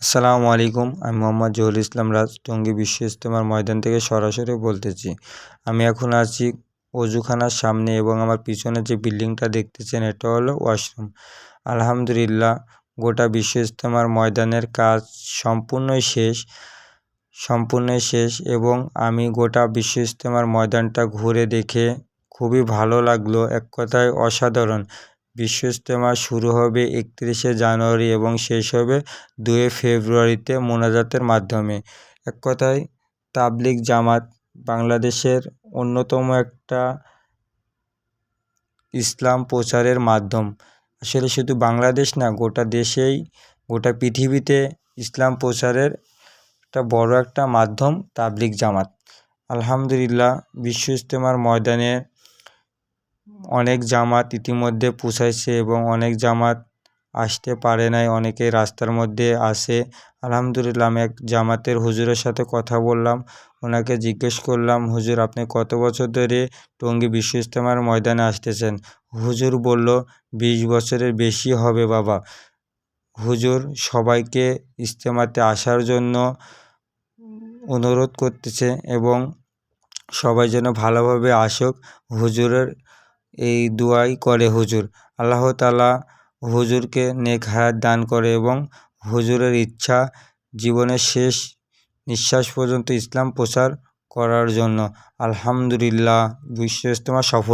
আসসালামু আলাইকুম। আমি মোহাম্মদ জহুরুল ইসলাম রাজ, টঙ্গী বিশ্ব ইজতেমার ময়দান থেকে সরাসরি বলতেছি। আমি এখন আছি অজুখানার সামনে এবং আমার পিছনে যে বিল্ডিংটা দেখতেছেন এটা হলো ওয়াশরুম। আলহামদুলিল্লাহ, গোটা বিশ্ব ইজতেমার ময়দানের কাজ সম্পূর্ণই শেষ এবং আমি গোটা বিশ্ব ইজতেমার ময়দানটা ঘুরে দেখে খুবই ভালো লাগলো। এক কথায় অসাধারণ। বিশ্ব ইজতেমা শুরু হবে 31শে জানুয়ারি এবং শেষ হবে 2 ফেব্রুয়ারিতে মোনাজাতের মাধ্যমে। এক কথায় তাবলিগ জামাত বাংলাদেশের অন্যতম একটা ইসলাম প্রচারের মাধ্যম। আসলে শুধু বাংলাদেশ না, গোটা দেশেই, গোটা পৃথিবীতে ইসলাম প্রচারের একটা বড় একটা মাধ্যম তাবলিগ জামাত। আলহামদুলিল্লাহ, বিশ্ব ইজতেমার ময়দানে অনেক জামাত ইতিমধ্যে পৌঁছাইছে এবং অনেক জামাত আসতে পারে নাই, অনেকে রাস্তার মধ্যে আসে। আলহামদুলিল্লাহ, আমি এক জামাতের হুজুরের সাথে কথা বললাম। ওনাকে জিজ্ঞেস করলাম, হুজুর আপনি কত বছর ধরে টঙ্গী বিশ্ব ইজতেমার ময়দানে আসতেছেন? হুজুর বলল, 20 বছরের বেশি হবে বাবা। হুজুর সবাইকে ইজতেমাতে আসার জন্য অনুরোধ করতেছে এবং সবাই যেন ভালোভাবে আসুক। হুজুরের এই দুয়াই করে হুজুর। আল্লাহ তাআলা হুজুরকে নেক হায়াত দান করে এবং হুজুরের ইচ্ছা জীবনের শেষ নিঃশ্বাস পর্যন্ত ইসলাম প্রচার করার জন্য। আলহামদুলিল্লাহ, বিশ্ব ইজতেমা সফল।